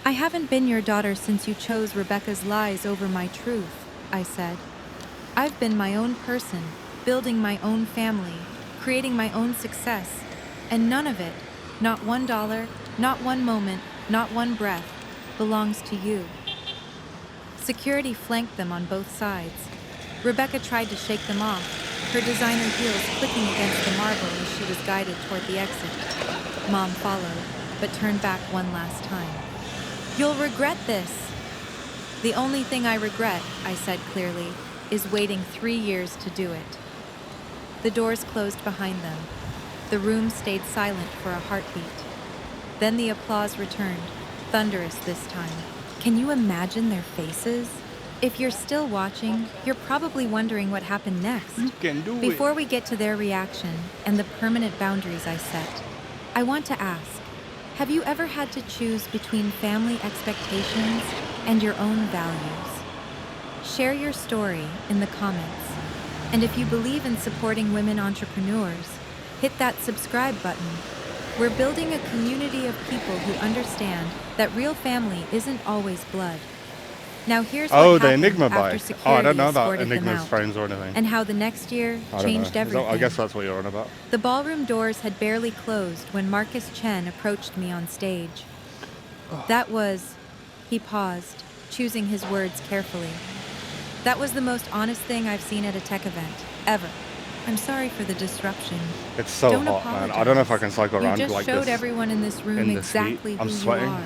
I haven't been your daughter since you chose Rebecca's lies over my truth, I said. I've been my own person, building my own family, creating my own success, and none of it, not $1, not one moment, not one breath, belongs to you. Security flanked them on both sides. Rebecca tried to shake them off, her designer heels clicking against the marble as she was guided toward the exit. Mom followed, but turned back one last time. You'll regret this. The only thing I regret, I said clearly, is waiting 3 years to do it. The doors closed behind them. The room stayed silent for a heartbeat. Then the applause returned, thunderous this time. Can you imagine their faces? If you're still watching, you're probably wondering what happened next. You can do Before it. we get to their reaction and the permanent boundaries I set, I want to ask, Have you ever had to choose between family expectations and your own values? Share your story in the comments. And if you believe in supporting women entrepreneurs, hit that subscribe button. We're building a community of people who understand that real family isn't always blood. Now here's what Oh, the happened Enigma after bike. Oh, I security don't know about escorted them Enigma's out, friends or anything. and how the next year I don't changed know. everything. I guess that's what you're on about. The ballroom doors had barely closed when Marcus Chen approached me on stage. That was... He paused, choosing his words carefully. That was the most honest thing I've seen at a tech event, ever. I'm sorry for the disruption. It's so Don't hot, man. apologize. I don't know if I can cycle around You just like showed this. everyone in this room in this heat. exactly I'm who sweating. you are.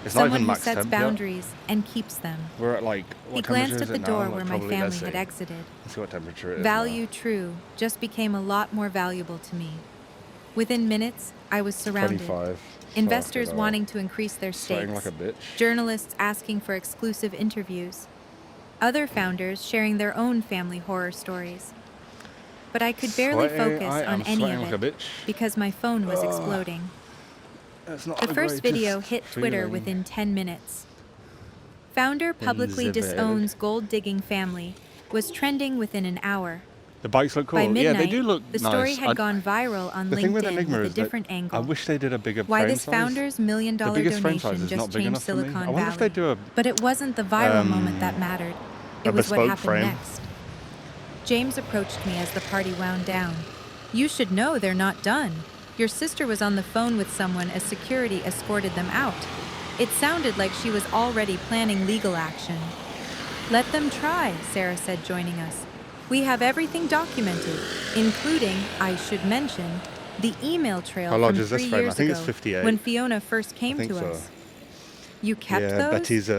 It's not Someone even who max sets temp yet. boundaries and keeps them. We're at like, He what temperature glanced is at the it now? door Like, where my probably, family let's had see. exited. Let's see what temperature it is Value now. true just became a lot more valuable to me. Within minutes, I was surrounded. 25. Investors Fucking hell. wanting to increase their Sweating stakes. like a bitch. Journalists asking for exclusive interviews. Other founders sharing their own family horror stories. But I could barely Sweating. focus I on am any sweating of like a it bitch. because my phone was exploding. It's not The first video greatest hit Twitter feeling. within 10 minutes. Founder publicly Benzeberg. disowns gold-digging family was trending within an hour. The bikes look cool. By midnight, yeah, they do look the nice. story had gone viral on The thing with LinkedIn Enigma with a is that different angle. I wish they did a bigger Why frame this size. founder's $1 million The biggest frame size donation is not just big changed enough for me. Silicon I wonder if they Valley. do But it wasn't the viral moment that mattered. It was what bespoke happened frame. next. James approached me as the party wound down. You should know they're not done. Your sister was on the phone with someone as security escorted them out. It sounded like she was already planning legal action. Let them try, Sarah said, joining us. We have everything documented, including, I should mention, the email trail How large from is this 3 frame? I years think it's ago 58. when Fiona first came think to so. us. You kept Yeah, those? Betty's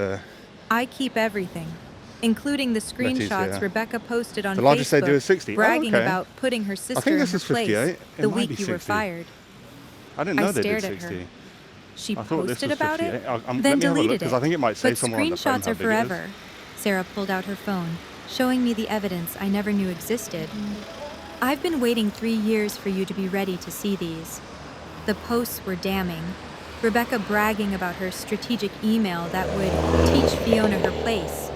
I keep everything, including the Betty's, screenshots yeah. Rebecca posted on The largest they Facebook, do is 60. Oh, bragging okay. about putting her sister think in this her is place 58. It the might week be you were 60. fired. I didn't know I they did stared at 60. her. She I thought this posted was about 58. it, Let then me have a look, deleted because it. I think it might say But somewhere on the frame screenshots how are big it is. forever. Sarah pulled out her phone, showing me the evidence I never knew existed. I've been waiting 3 years for you to be ready to see these. The posts were damning. Rebecca bragging about her strategic email that would teach Fiona her place.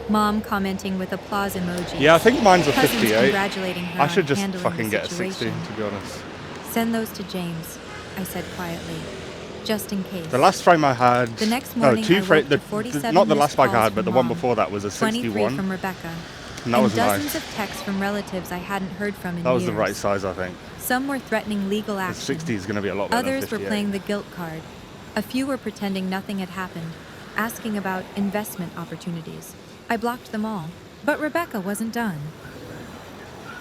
Mom commenting with applause emojis. Yeah, I think mine's a Cousins 58. congratulating her I should on just handling fucking the get a 60, situation. to be honest. Send those to James, I said quietly, just in case. The last frame I had... The next no, morning, two I frame, woke to 47 not the missed last bike I calls had, but from the one Mom, before that was a 23 61. from Rebecca, And that was dozens nice. of texts from relatives I hadn't heard from in That was years. the right size, I think. Some were threatening legal The action. 60 is going to be a lot better Others than were 58. playing the guilt card. A few were pretending nothing had happened, asking about investment opportunities. I blocked them all. But Rebecca wasn't done.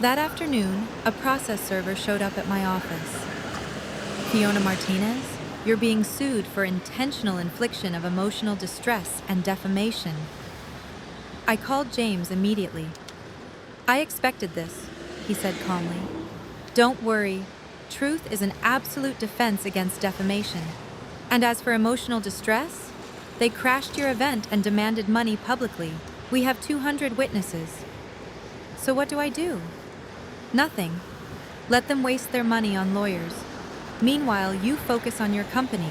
That afternoon, a process server showed up at my office. Fiona Martinez, you're being sued for intentional infliction of emotional distress and defamation. I called James immediately. I expected this, he said calmly. Don't worry. Truth is an absolute defense against defamation. And as for emotional distress, they crashed your event and demanded money publicly. We have 200 witnesses. So what do I do? Nothing. Let them waste their money on lawyers. Meanwhile, you focus on your company.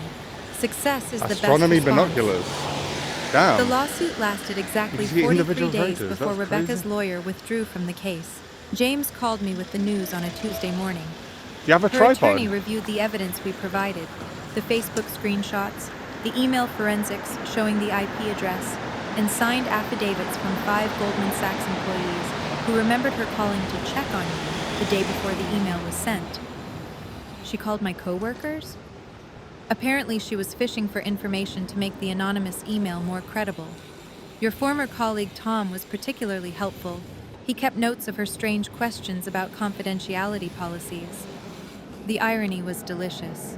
Success is the best Astronomy response. binoculars. Damn. The lawsuit lasted exactly You see 43 individual days photos, before that's Rebecca's crazy. lawyer withdrew from the case. James called me with the news on a Tuesday morning. Do you have a Her tripod? attorney reviewed the evidence we provided, the Facebook screenshots, the email forensics showing the IP address, and signed affidavits from 5 Goldman Sachs employees who remembered her calling to check on you the day before the email was sent. She called my coworkers? Apparently, she was fishing for information to make the anonymous email more credible. Your former colleague Tom was particularly helpful. He kept notes of her strange questions about confidentiality policies. The irony was delicious.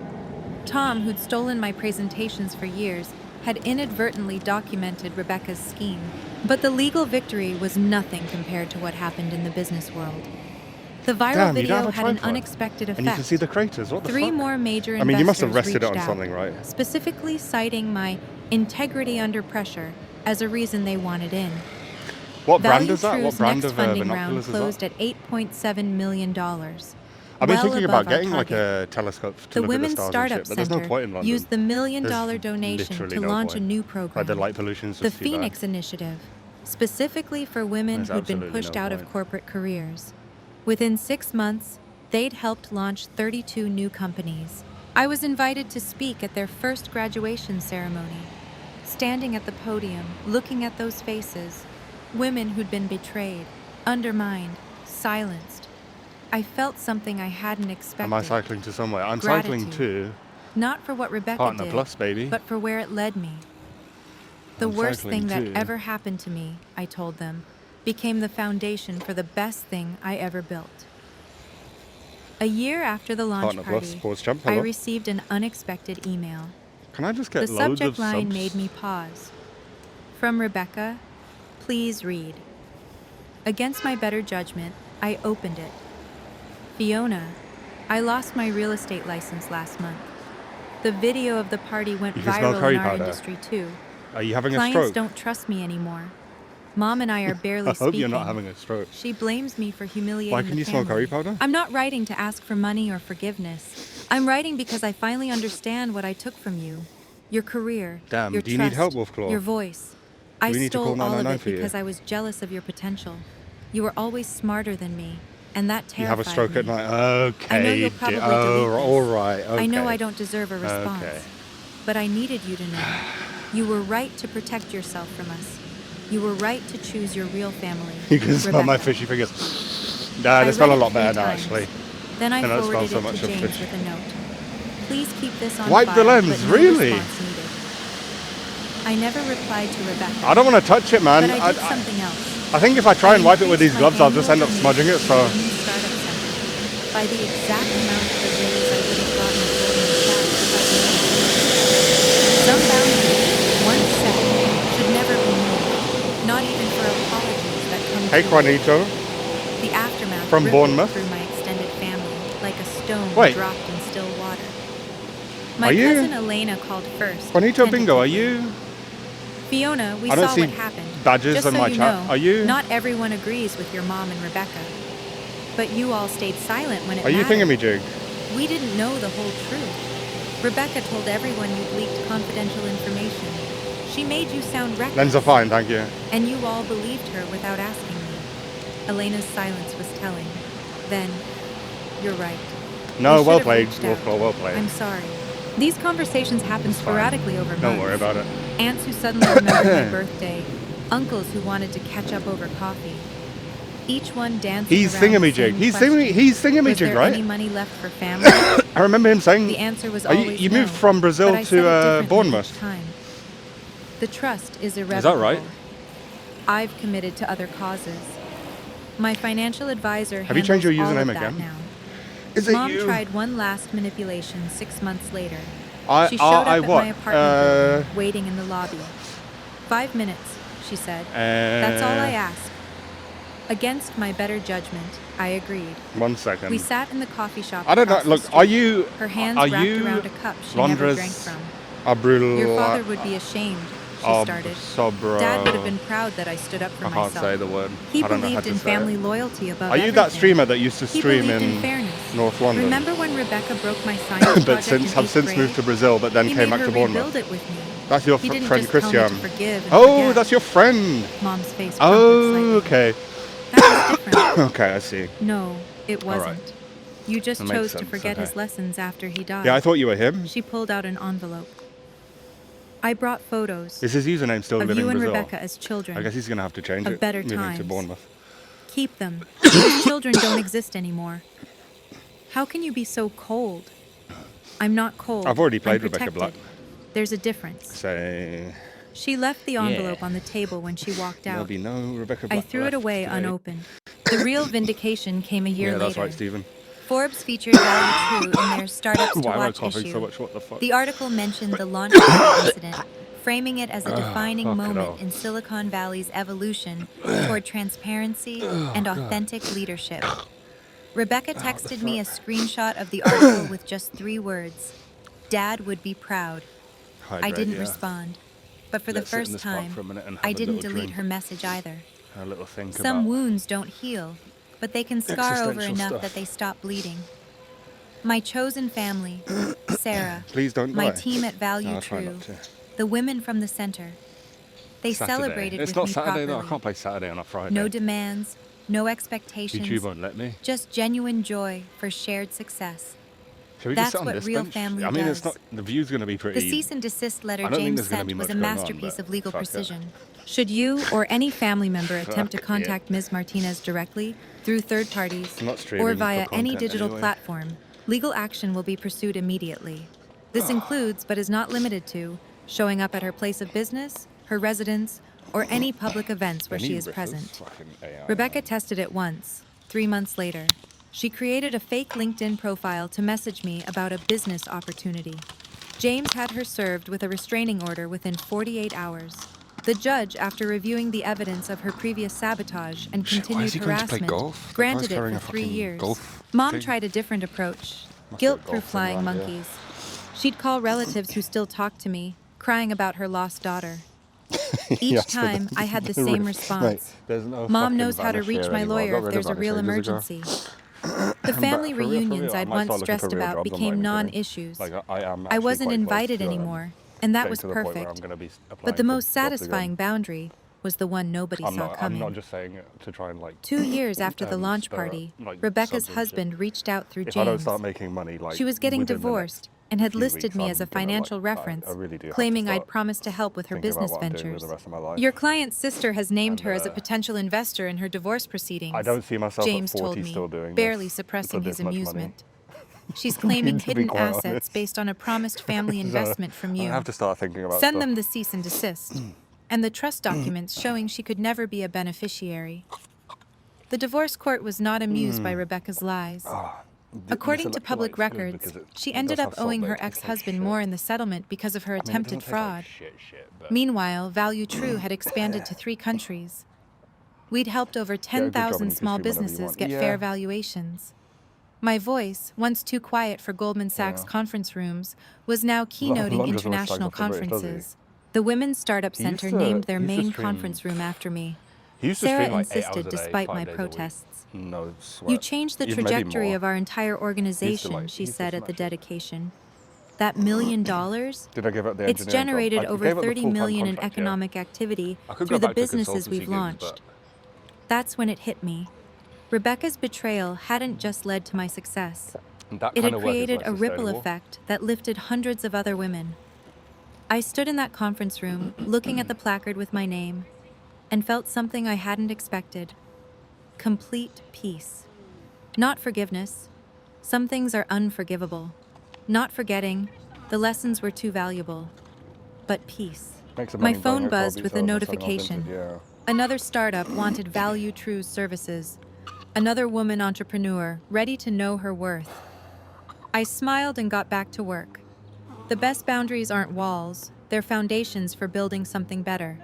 Tom, who'd stolen my presentations for years, had inadvertently documented Rebecca's scheme. But the legal victory was nothing compared to what happened in the business world. The viral Damn, you don't video have a had an tripod. unexpected effect. And you can see the craters. What the 3 fuck? more major I mean, you must have investors rested it on reached out, something, right? specifically citing my integrity under pressure as a reason they wanted in. What brand Value is that? What True's brand next of funding round binoculars is closed that? at $8.7 million. I've been well thinking above about our getting like target. a telescope to The look at the Women's stars and Startup shit, but there's no Center point in London. used the $1 million There's donation literally to no launch a point. new Like program, the light pollution's the just too bad. Phoenix Initiative, specifically for women There's who'd been absolutely pushed no out of point. corporate careers. Within 6 months, they'd helped launch 32 new companies. I was invited to speak at their first graduation ceremony. Standing at the podium, looking at those faces, women who'd been betrayed, undermined, silenced, I felt something I hadn't expected. Am I cycling to somewhere? I'm cycling Gratitude. to Not for what Rebecca Partner did, Plus, baby. but for where it led me. The I'm worst cycling thing that to- ever happened to me, I told them, became the foundation for the best thing I ever built. A year after the launch Partner Plus, party, pause jump, I hello. received an unexpected email. Can I just get The loads subject of line subs? made me pause. From Rebecca, please read. Against my better judgment, I opened it. Fiona, I lost my real estate license last month. The video of the party went You can smell viral curry in our powder. industry too. Are you having a Clients stroke? don't trust me anymore. Mom and I are barely I hope speaking. you're not having a stroke. She blames me for humiliating Why can the you smell family. curry powder? I'm not writing to ask for money or forgiveness. I'm writing because I finally understand what I took from you. Your career, Damn, your do you need help, trust, Wolfclaw? your voice. I we need to stole call all of 999 it for you? because I was jealous of your potential. You were always smarter than me, and that You terrified have a stroke me. at night. Okay. I know you'll probably delete oh, this. all right. Okay. I know I don't deserve a response, Okay. but I needed you to know. You were right to protect yourself from us. You were right to choose your real family. You can smell my Rebecca. fishy fingers. Nah, I they smell read a it lot 3 better now, times. actually. Then I And I smell forwarded so it much to of James fish. with a note. Please keep this on Wipe file, the lens, but no really? response needed. I never replied to Rebecca, I don't want to touch it, man. but I did something else. I think if I try and I wipe it with these increased my gloves, I'll just end annual up smudging it. donation So to the new startup center by the exact amount of the raise I would have gotten at Goldman Sachs if I'd known. Some boundaries, once set, should never be moved, not even for apologies that come hey, too late. Juanito. The aftermath From rippled Bournemouth? through my extended family like a stone Wait. dropped in still water. My Are you- cousin Elena called first. Juanito Bingo, are tentatively. you? Fiona, we I don't saw see what happened. badges Just on so my you chat. know, Are you? not everyone agrees with your mom and Rebecca. But you all stayed silent when it Are you mattered. thingamajig? We didn't know the whole truth. Rebecca told everyone you'd leaked confidential information. She made you sound reckless. Lenses are fine, thank you. And you all believed her without asking me. Elena's silence was telling. Then, you're right. No, We well should have played, reached out. Wolfclaw, well played. I'm sorry. These conversations happen fine. sporadically over months. Don't worry about it. Aunts who suddenly remembered my birthday. Uncles who wanted to catch up over coffee. Each one dancing He's around the thingamajig. same He's question. he's Was thingamajig, there right? any money left for family? I remember him saying. The answer was Are you- always you no, moved from Brazil but I to, said it differently Bournemouth? each time. The trust is irrevocable. right? I've committed to other causes. My financial advisor Have you changed your handles all username of that again? now. Is it Mom you? tried one last manipulation 6 months later. I She showed up at what? my apartment building, waiting in the lobby. 5 minutes, she said. That's all I ask. Against my better judgment, I agreed. 1 second. We sat in the coffee shop. I don't know. across the Look, street, are you? Her hands are wrapped you around a cup she never Londres drank from. Abril? Your father would be ashamed, she started. Sobro. Dad would have been proud that I stood up for I can't myself. say the word. He I don't know how believed to in say family it. loyalty above Are you that everything. streamer that used to He stream believed in in fairness. North London? Remember when Rebecca broke my science project but since in have 8th since grade? moved to Brazil, but then He came made back her to Bournemouth. rebuild it with me. That's your He didn't friend just tell me to Christian. forgive and Oh, forget. that's your friend. Mom's face Oh, crumpled slightly. okay. That was different. Okay, I see. No, it All right. wasn't. You just That makes chose to sense, forget okay. his lessons after he died. Yeah, I thought you were him. She pulled out an envelope. I brought photos Is his username still of living you and Brazil? Rebecca as children. I guess he's gonna have to change of it. better moving to times. Bournemouth. Keep them. Those children don't exist anymore. How can you be so cold? I'm not cold. I've already I'm played Rebecca protected. Black. There's a difference. Say She left the envelope Yeah. on the table when she walked there'll out. be no Rebecca Black. I threw it left away today. unopened. The real vindication came a year Yeah, later. that's right, Stephen. Forbes featured Value True in their Startups to Why am I Watch coughing issue. so much? What the fuck? The article mentioned the launch pad incident, framing it as a defining fuck it moment all. in Silicon Valley's evolution toward transparency and authentic leadership. Rebecca texted me a screenshot of the article with just 3 words. Dad would be proud. I Hydrate, didn't yeah. respond. But for the Let's sit in first this park time, for a minute and have I a didn't little delete drink. her message either. A little think Some about wounds don't heal, but they can scar over existential enough stuff. that they stop bleeding. My chosen family, Sarah, Please don't my lie. team at Value No, I'll try True, not to. the women from the center. They Saturday. celebrated It's with not me Saturday though. I properly. can't play Saturday on a Friday. No demands, no YouTube expectations, won't let me. just genuine joy for shared success. Shall we That's just sit on what this real bench? family I mean, does. it's not. The view's going to be pretty. The cease and desist letter I don't think James there's gonna be sent was much a going on, masterpiece but of legal fuck it. precision. Should you or any family member attempt to Fuck it. contact Ms. Martinez directly through third parties I'm not streaming or for via any content digital anyway. platform, legal action will be pursued immediately. This includes, but is not limited to, showing up at her place of business, her residence, or any public events where she Any is riffers? present. Fucking AI, Rebecca man. tested it once, 3 months later. She created a fake LinkedIn profile to message me about a business opportunity. James had her served with a restraining order within 48 hours. The judge, after reviewing the evidence of her previous sabotage and Shit, why is continued he going to play harassment, golf? That granted guy's it carrying for a 3 fucking years. golf Mom thing. tried a different approach. Must be a Guilt through golf thing flying around here. monkeys. She'd call relatives who still talked to me, crying about her lost daughter. Each Yes, but time, I had the same response. Mate, there's no Mom fucking knows how to Vanish reach here my anymore. I lawyer got if rid of there's a Vanish real ages ago. emergency. The family For real, reunions I I'd might once start looking stressed for real about jobs. I'm not became even kidding. non-issues. Like, I am I actually wasn't quite close invited to, anymore, and that getting was to the point where I'm perfect. gonna be applying But the for most jobs satisfying again. boundary was the one nobody saw I'm coming. not just saying it to try and like 2 years after the launch stir, party, like, Rebecca's subs and shit. husband reached out through If I don't James. start making money, like She was getting within the divorced next and had few listed weeks, me I'm as a gonna, financial like, reference, I really do have to claiming I'd start promised to help with her thinking about business what I'm doing with ventures. the rest of my life. Your client's sister has named And, her as a potential investor in her divorce proceedings. I don't see myself James at 40 told me, still doing barely this suppressing for his this much money. amusement. She's claiming To be hidden quite assets honest. based on a promised family So, investment from I you. have to start thinking about Send stuff. them the cease and desist and the trust documents showing she could never be a beneficiary. The divorce court was not amused by Rebecca's lies. According to public records, she ended up owing her ex-husband more in the settlement because of her attempted fraud. Meanwhile, Value True had expanded to 3 countries. We'd helped over a good job and 10,000 you can small stream whenever you businesses want. get Yeah. fair valuations. My voice, once too quiet for Goldman Sachs Yeah. conference rooms, was now keynoting London doesn't international like the British, does he? conferences. The Women's Startup He used Center to- named their he used to main stream- conference room after me. He used to Sarah stream like 8 hours insisted a day, despite 5 my days a week. protests. No sweat. You changed the Even maybe trajectory more. of our entire organization, like- she he used to said at the smash it. dedication. That $1 million? Did I give up the It's engineering job? generated I over gave up the 30 full-time million in contract, yeah. economic activity I could through go the back to businesses consultancy we've gigs, launched. but That's when it hit me. Rebecca's betrayal hadn't just led to my success. that It kind had of work is created less a ripple sustainable. effect that lifted hundreds of other women. I stood in that conference room, looking at the placard with my name, and felt something I hadn't expected. Complete peace. Not forgiveness. Some things are unforgivable. Not forgetting. The lessons were too valuable. But peace. Makes the My money phone bang, buzzed probably with a sells myself on notification. Vinted, yeah. Another startup wanted Value True's services. Another woman entrepreneur, ready to know her worth. I smiled and got back to work. The best boundaries aren't walls, they're foundations for building something better.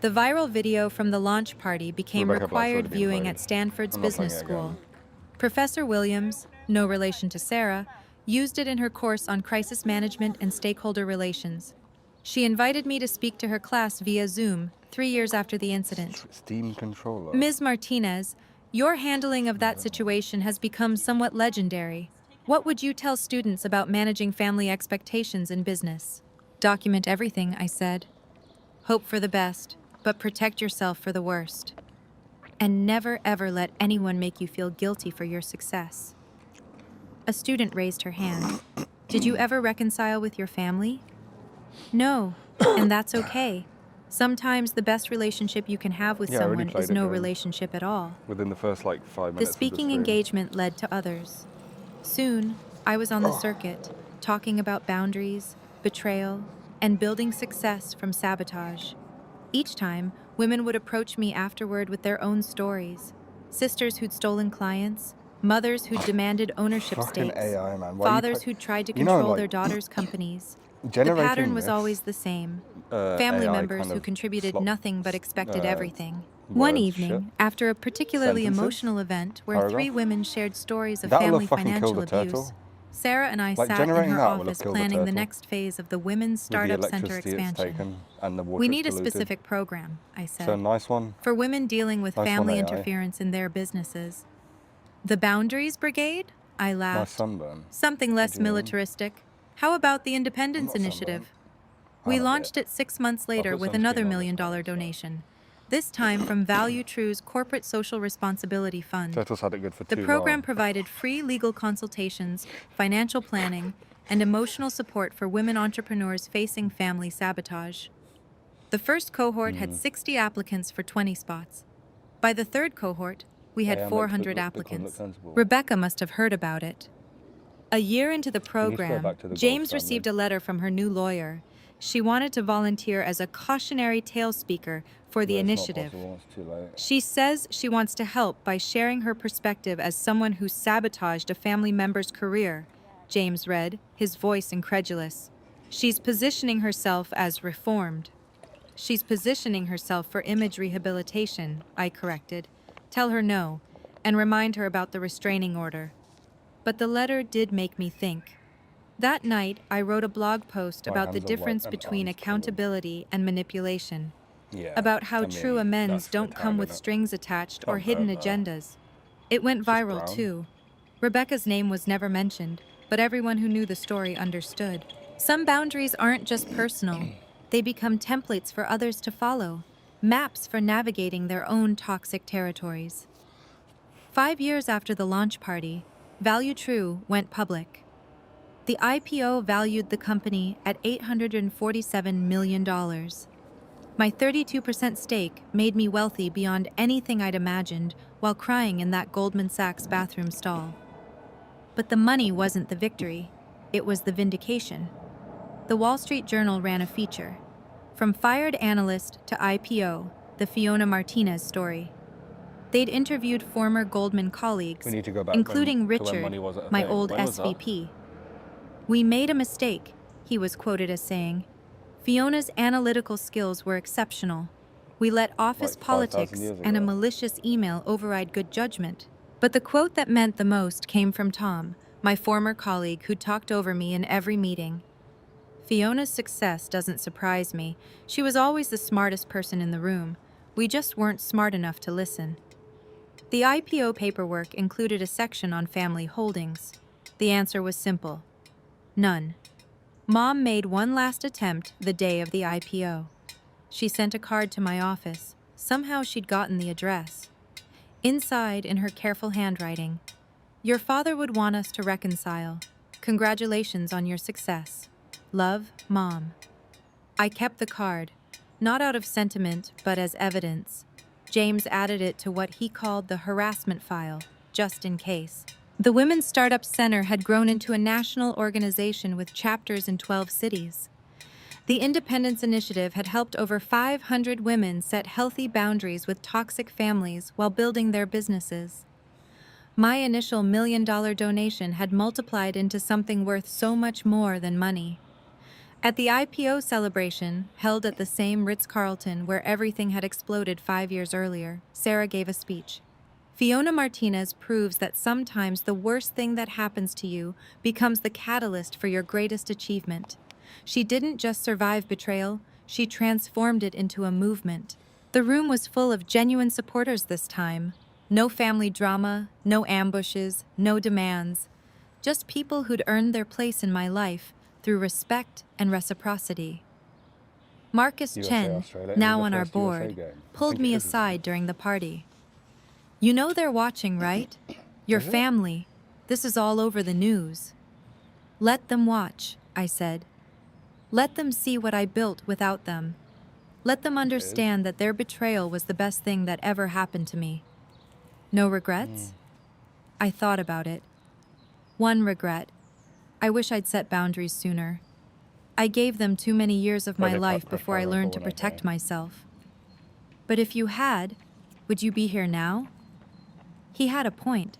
The viral video from the launch party became Rebecca Black's already required been viewing played. at Stanford's I'm not Business playing it School. again. Professor Williams, no relation to Sarah, used it in her course on crisis management and stakeholder relations. She invited me to speak to her class via Zoom 3 years after the incident. Steam controller. Ms. Martinez, your handling of that situation has become somewhat legendary. What would you tell students about managing family expectations in business? Document everything, I said. Hope for the best, but protect yourself for the worst. And never ever let anyone make you feel guilty for your success. A student raised her hand. Did you ever reconcile with your family? No, and that's okay. Sometimes the best relationship you can have with Yeah, I already someone played is it, no dude. relationship at all. Within the first like 5 The minutes. speaking of the stream. engagement led to others. Soon, I was on the circuit, talking about boundaries, betrayal, and building success from sabotage. Each time, women would approach me afterward with their own stories. Sisters who'd stolen clients, mothers who'd demanded ownership Fucking stakes, AI, man. Why you fathers play- who'd tried to You know, control like, their daughters' companies. The generating pattern was this, always the same. Family AI members kind who of contributed slop- nothing but expected everything. word One shit. evening, after a particularly Sentences? emotional event where Paragraph? 3 women shared stories of That will family have fucking killed financial the abuse, turtle. Sarah and I Like, sat in generating her that will have office killed the planning the turtle. next phase of the Women's With the Startup Center electricity it's expansion. taken and the water We it's need a polluted. specific program, I said, So nice one. for women dealing with Nice one, family AI. interference in their businesses. The Boundaries Brigade? I My laughed. sunburn. Something less do you mean? militaristic. How about the Independence I'm not Initiative? sunburnt. We I'm a launched bit. it 6 months later put with sunscreen another on $1 this million time, so. donation, this time from Value True's Corporate Social Responsibility Fund. Turtles had it good for The too program long. provided free legal consultations, financial planning, and emotional support for women entrepreneurs facing family sabotage. The first cohort had 60 applicants for 20 spots. By the third cohort, we had Yeah, 400 Bitcoin look applicants. sensible. Rebecca must have heard about it. A year into the need to go program, back to the gold James standard. received a letter from her new lawyer. She wanted to volunteer as a cautionary tale speaker for the But it's not initiative. possible, it's too late. She says she wants to help by sharing her perspective as someone who sabotaged a family member's career. James read, his voice incredulous. She's positioning herself as reformed. She's positioning herself for image rehabilitation, I corrected. Tell her no, and remind her about the restraining order. But the letter did make me think. That night, I wrote a blog post My about the hands are wet difference and between arms covered. accountability and manipulation. Yeah. About how I mean, true amends that's don't the come tag, with innit? strings attached or Not hidden burnt, though. agendas. It went It's just viral, brown. too. Rebecca's name was never mentioned, but everyone who knew the story understood. Some boundaries aren't just personal, they become templates for others to follow, maps for navigating their own toxic territories. 5 years after the launch party, Value True went public. The IPO valued the company at $847 million. My 32% stake made me wealthy beyond anything I'd imagined while crying in that Goldman Sachs bathroom stall. But the money wasn't the victory, it was the vindication. The Wall Street Journal ran a feature. From fired analyst to IPO, the Fiona Martinez story. They'd interviewed former Goldman colleagues, We need to go back including to when Richard, money wasn't a my thing. old When was that? SVP. We made a mistake, he was quoted as saying. Fiona's analytical skills were exceptional. We let office Like 5,000 politics years and a ago. malicious email override good judgment. But the quote that meant the most came from Tom, my former colleague who talked over me in every meeting. Fiona's success doesn't surprise me. She was always the smartest person in the room. We just weren't smart enough to listen. The IPO paperwork included a section on family holdings. The answer was simple. None. Mom made one last attempt the day of the IPO. She sent a card to my office. Somehow she'd gotten the address. Inside, in her careful handwriting, "Your father would want us to reconcile. Congratulations on your success. Love, Mom." I kept the card, not out of sentiment, but as evidence. James added it to what he called the harassment file, just in case. The Women's Startup Center had grown into a national organization with chapters in 12 cities. The Independence Initiative had helped over 500 women set healthy boundaries with toxic families while building their businesses. My initial $1 million donation had multiplied into something worth so much more than money. At the IPO celebration, held at the same Ritz-Carlton where everything had exploded 5 years earlier, Sarah gave a speech. Fiona Martinez proves that sometimes the worst thing that happens to you becomes the catalyst for your greatest achievement. She didn't just survive betrayal, she transformed it into a movement. The room was full of genuine supporters this time. No family drama, no ambushes, no demands. Just people who'd earned their place in my life through respect and reciprocity. Marcus USA, Chen, Australia. now Is it on the our first USA board, game? I pulled think me it is, isn't aside it? during the party. "You know they're watching, right? Your Is it? family. This is all over the news." "Let them watch," I said. "Let them see what I built without them. Let them understand that their betrayal was the best thing that ever happened to me." No regrets? I thought about it. One regret. I wish I'd set boundaries sooner. I gave them too many years of Well, my they life prep before I for learned to when I protect go. myself. But if you had, would you be here now? He had a point.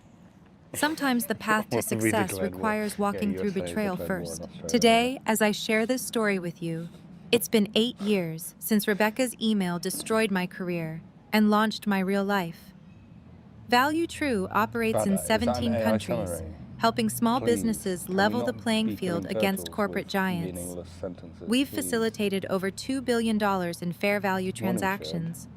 Sometimes the path to We success declared war. requires walking Yeah, through USA betrayal declared war on first. Australia. Today, as I share this story with you, it's been 8 years since Rebecca's email destroyed my career and launched my real life. Value True operates in Bada, is that an 17 AI countries, summary? helping small Please, businesses can we level not the playing be field killing against turtles corporate with giants. meaningless sentences, We've please? facilitated over $2 billion in fair value Morning, Fred. transactions.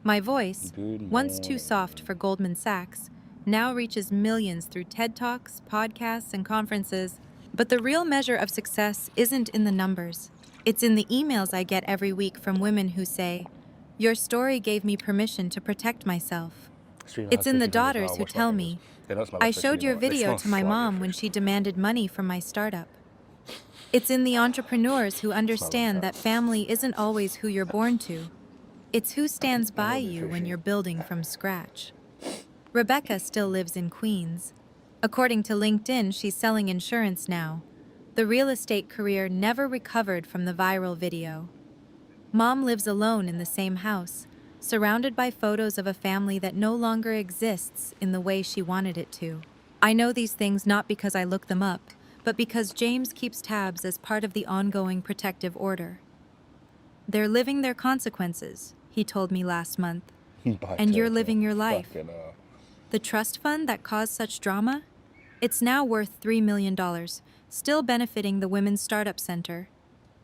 My voice, Good once too morning. soft for Goldman Sachs, now reaches millions through TED Talks, podcasts, and conferences. But the real measure of success isn't in the numbers. It's in the emails I get every week from women who say, "Your story gave me permission to protect myself." It's in the daughters who tell me, "I showed your video to my mom when she demanded money from my startup." It's in the entrepreneurs who understand that family isn't always who you're born to. It's who stands by you when you're building from scratch. Rebecca still lives in Queens. According to LinkedIn, she's selling insurance now. The real estate career never recovered from the viral video. Mom lives alone in the same house, surrounded by photos of a family that no longer exists in the way she wanted it to. I know these things not because I look them up, but because James keeps tabs as part of the ongoing protective order. "They're living their consequences," he told me last month, "and you're living your life." The trust fund that caused such drama? It's now worth $3 million, still benefiting the Women's Startup Center.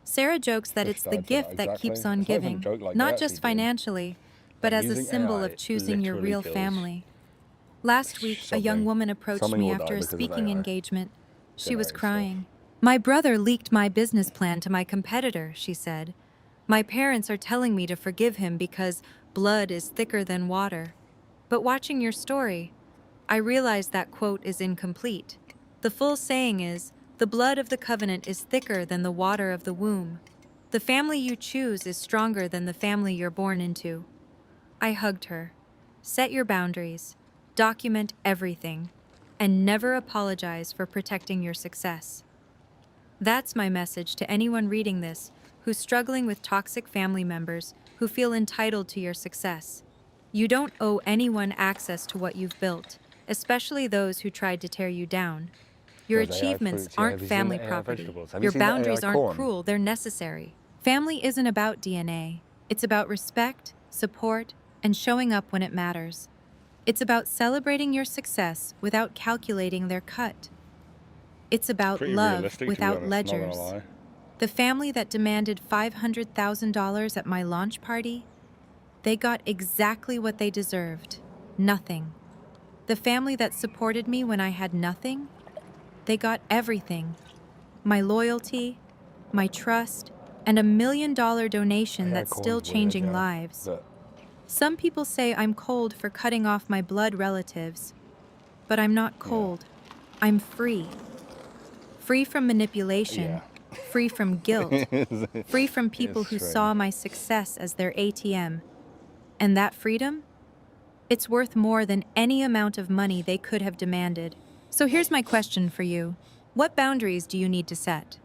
Sarah jokes that it's the gift that keeps on giving, not just financially, but as a symbol of choosing your real family. Last week, a young woman approached me after a speaking engagement. She was crying. "My brother leaked my business plan to my competitor," she said. "My parents are telling me to forgive him because blood is thicker than water. But watching your story, I realized that quote is incomplete. The full saying is, the blood of the covenant is thicker than the water of the womb. The family you choose is stronger than the family you're born into." I hugged her. Set your boundaries, document everything, and never apologize for protecting your success. That's my message to anyone reading this who's struggling with toxic family members who feel entitled to your success. You don't owe anyone access to what you've built, especially those who tried to tear you down. Your achievements aren't family property. Your boundaries aren't cruel, they're necessary. Family isn't about DNA. It's about respect, support, and showing up when it matters. It's about celebrating your success without calculating their cut. It's about love without ledgers. The family that demanded $500,000 at my launch party, they got exactly what they deserved, nothing. The family that supported me when I had nothing, they got everything. My loyalty, my trust, and $1 million donation that's still changing lives. Some people say I'm cold for cutting off my blood relatives, but I'm not cold. I'm free. Free from manipulation, free from guilt, free from people who saw my success as their ATM. And that freedom? It's worth more than any amount of money they could have demanded. So here's my question for you. What boundaries do you need to set?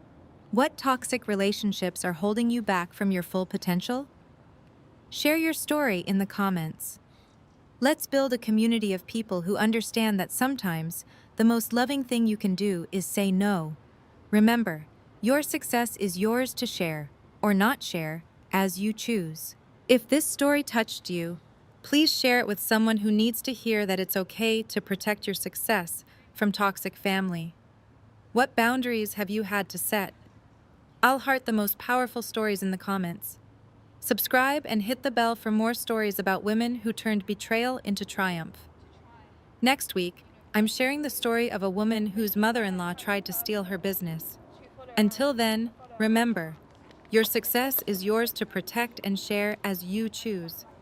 What toxic relationships are holding you back from your full potential? Share your story in the comments. Let's build a community of people who understand that sometimes the most loving thing you can do is say no. Remember, your success is yours to share, or not share, as you choose. If this story touched you, please share it with someone who needs to hear that it's okay to protect your success from toxic family. What boundaries have you had to set? I'll heart the most powerful stories in the comments. Subscribe and hit the bell for more stories about women who turned betrayal into triumph. Next week, I'm sharing the story of a woman whose mother-in-law tried to steal her business. Until then, remember, your success is yours to protect and share as you choose.